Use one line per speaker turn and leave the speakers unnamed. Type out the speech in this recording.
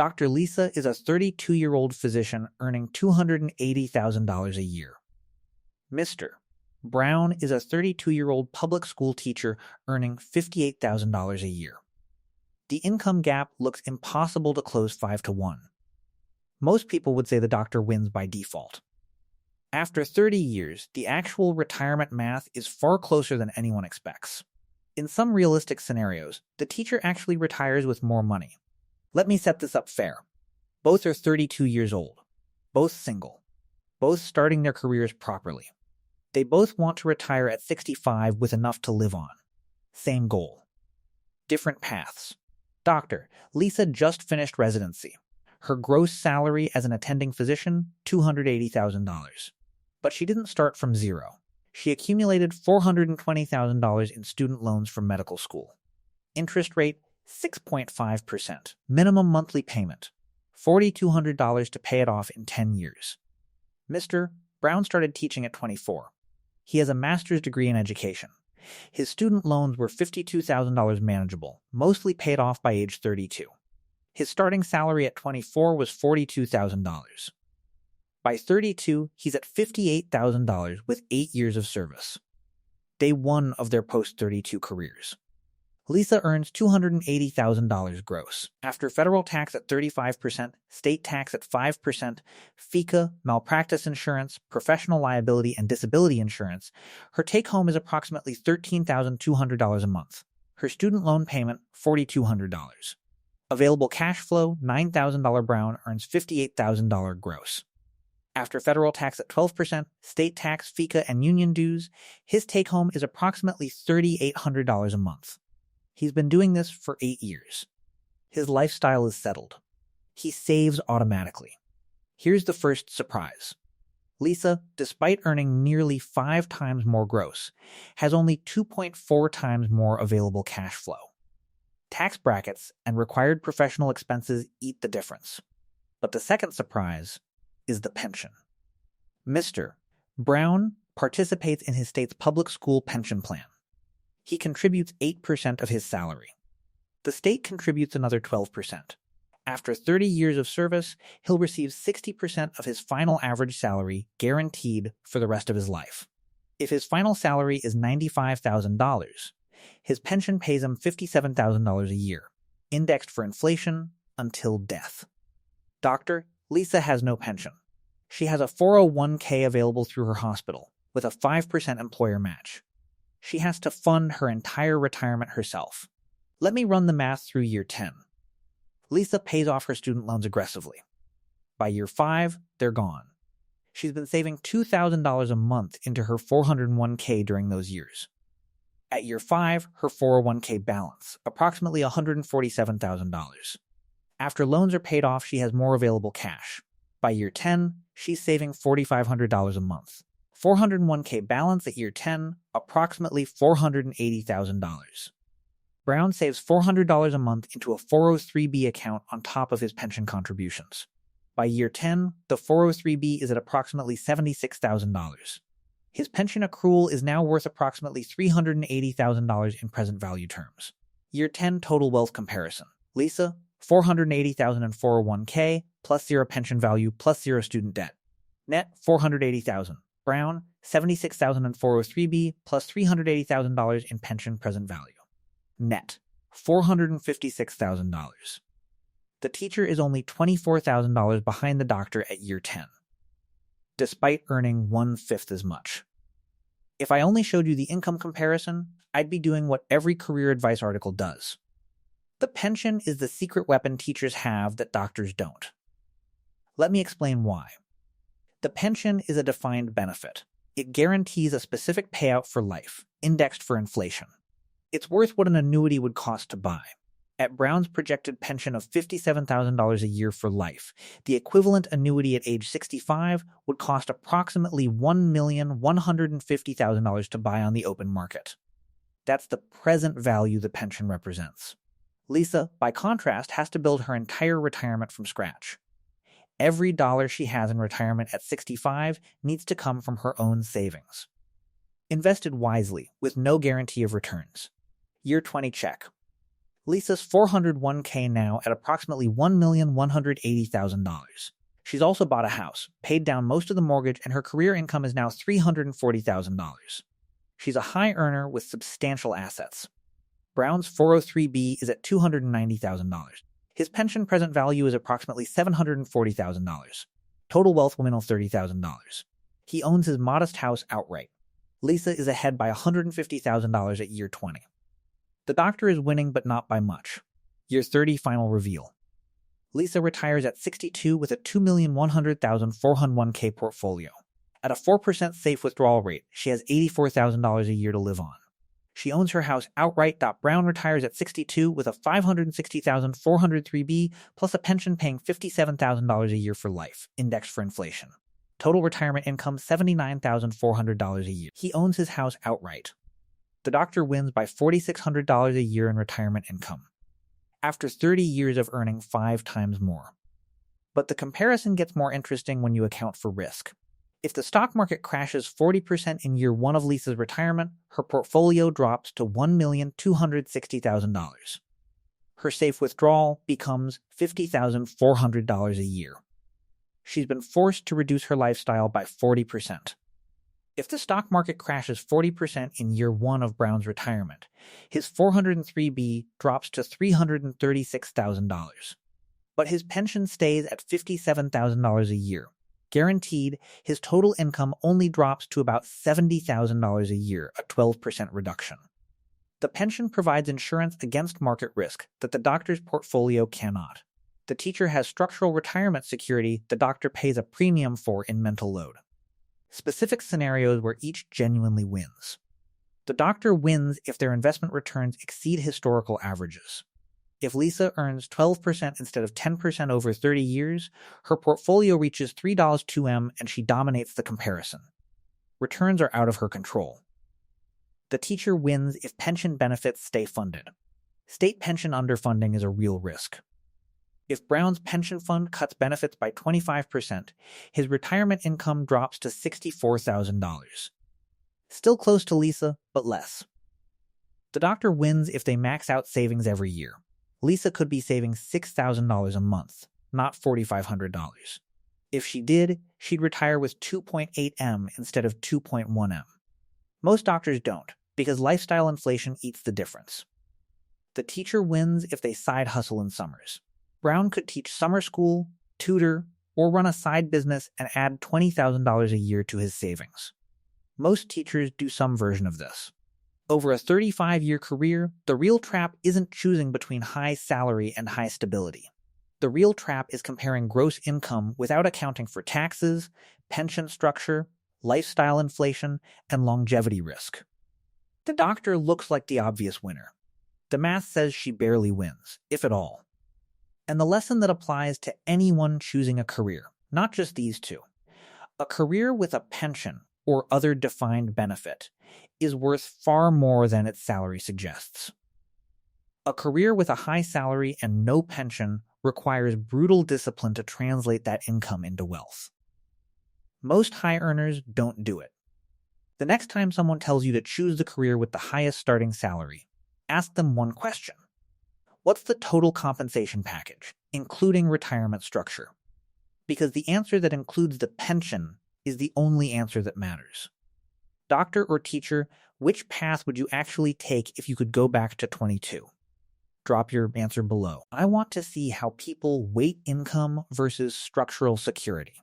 Dr. Lisa is a 32-year-old physician earning $280,000 a year. Mr. Brown is a 32-year-old public school teacher earning $58,000 a year. The income gap looks impossible to close 5-1. Most people would say the doctor wins by default. After 30 years, the actual retirement math is far closer than anyone expects. In some realistic scenarios, the teacher actually retires with more money. Let me set this up fair. Both are 32 years old, both single, both starting their careers properly. They both want to retire at 65 with enough to live on. Same goal. Different paths. Dr. Lisa just finished residency. Her gross salary as an attending physician, $280,000. But she didn't start from zero. She accumulated $420,000 in student loans from medical school. Interest rate, 6.5%. Minimum monthly payment, $4,200 to pay it off in 10 years. Mr. Brown started teaching at 24. He has a master's degree in education. His student loans were $52,000 manageable, mostly paid off by age 32. His starting salary at 24 was $42,000. By 32, he's at $58,000 with 8 years of service. Day 1 of their post-32 careers. Lisa earns $280,000 gross. After federal tax at 35%, state tax at 5%, FICA, malpractice insurance, professional liability, and disability insurance, her take-home is approximately $13,200 a month. Her student loan payment, $4,200. Available cash flow, $9,000. Brown earns $58,000 gross. After federal tax at 12%, state tax, FICA, and union dues, his take-home is approximately $3,800 a month. He's been doing this for 8 years. His lifestyle is settled. He saves automatically. Here's the first surprise. Lisa, despite earning nearly 5 times more gross, has only 2.4 times more available cash flow. Tax brackets and required professional expenses eat the difference. But the second surprise is the pension. Mr. Brown participates in his state's public school pension plan. He contributes 8% of his salary. The state contributes another 12%. After 30 years of service, he'll receive 60% of his final average salary guaranteed for the rest of his life. If his final salary is $95,000, his pension pays him $57,000 a year, indexed for inflation until death. Dr. Lisa has no pension. She has a 401k available through her hospital, with a 5% employer match. She has to fund her entire retirement herself. Let me run the math through year 10. Lisa pays off her student loans aggressively. By year 5, they're gone. She's been saving $2,000 a month into her 401k during those years. At year 5, her 401k balance, approximately $147,000. After loans are paid off, she has more available cash. By year 10, she's saving $4,500 a month. 401k balance at year 10, approximately $480,000. Brown saves $400 a month into a 403b account on top of his pension contributions. By year 10, the 403b is at approximately $76,000. His pension accrual is now worth approximately $380,000 in present value terms. Year 10 total wealth comparison. Lisa, $480,000 in 401k, plus 0 pension value, plus 0 student debt. Net, $480,000. Brown, $76,000 in 403b, plus $380,000 in pension present value. Net, $456,000. The teacher is only $24,000 behind the doctor at year 10, despite earning 1/5 as much. If I only showed you the income comparison, I'd be doing what every career advice article does. The pension is the secret weapon teachers have that doctors don't. Let me explain why. The pension is a defined benefit. It guarantees a specific payout for life, indexed for inflation. It's worth what an annuity would cost to buy. At Brown's projected pension of $57,000 a year for life, the equivalent annuity at age 65 would cost approximately $1,150,000 to buy on the open market. That's the present value the pension represents. Lisa, by contrast, has to build her entire retirement from scratch. Every dollar she has in retirement at 65 needs to come from her own savings. Invested wisely, with no guarantee of returns. Year 20 check. Lisa's 401k now at approximately $1,180,000. She's also bought a house, paid down most of the mortgage, and her career income is now $340,000. She's a high earner with substantial assets. Brown's 403b is at $290,000. His pension present value is approximately $740,000. Total wealth will minimum $30,000. He owns his modest house outright. Lisa is ahead by $150,000 at year 20. The doctor is winning, but not by much. Year 30 final reveal. Lisa retires at 62 with a $2,100,000 401k portfolio. At a 4% safe withdrawal rate, she has $84,000 a year to live on. She owns her house outright. Brown retires at 62 with a $560,000 403b plus a pension paying $57,000 a year for life, indexed for inflation. Total retirement income $79,400 a year. He owns his house outright. The doctor wins by $4,600 a year in retirement income, after 30 years of earning 5 times more. But the comparison gets more interesting when you account for risk. If the stock market crashes 40% in year 1 of Lisa's retirement, her portfolio drops to $1,260,000. Her safe withdrawal becomes $50,400 a year. She's been forced to reduce her lifestyle by 40%. If the stock market crashes 40% in year 1 of Brown's retirement, his 403b drops to $336,000. But his pension stays at $57,000 a year. Guaranteed, his total income only drops to about $70,000 a year, a 12% reduction. The pension provides insurance against market risk that the doctor's portfolio cannot. The teacher has structural retirement security the doctor pays a premium for in mental load. Specific scenarios where each genuinely wins. The doctor wins if their investment returns exceed historical averages. If Lisa earns 12% instead of 10% over 30 years, her portfolio reaches $3.2m and she dominates the comparison. Returns are out of her control. The teacher wins if pension benefits stay funded. State pension underfunding is a real risk. If Brown's pension fund cuts benefits by 25%, his retirement income drops to $64,000. Still close to Lisa, but less. The doctor wins if they max out savings every year. Lisa could be saving $6,000 a month, not $4,500. If she did, she'd retire with 2.8M instead of 2.1M. Most doctors don't, because lifestyle inflation eats the difference. The teacher wins if they side hustle in summers. Brown could teach summer school, tutor, or run a side business and add $20,000 a year to his savings. Most teachers do some version of this. Over a 35-year career, the real trap isn't choosing between high salary and high stability. The real trap is comparing gross income without accounting for taxes, pension structure, lifestyle inflation, and longevity risk. The doctor looks like the obvious winner. The math says she barely wins, if at all. And the lesson that applies to anyone choosing a career, not just these two. A career with a pension or other defined benefit is worth far more than its salary suggests. A career with a high salary and no pension requires brutal discipline to translate that income into wealth. Most high earners don't do it. The next time someone tells you to choose the career with the highest starting salary, ask them one question. What's the total compensation package, including retirement structure? Because the answer that includes the pension is the only answer that matters. Doctor or teacher, which path would you actually take if you could go back to 22? Drop your answer below. I want to see how people weight income versus structural security.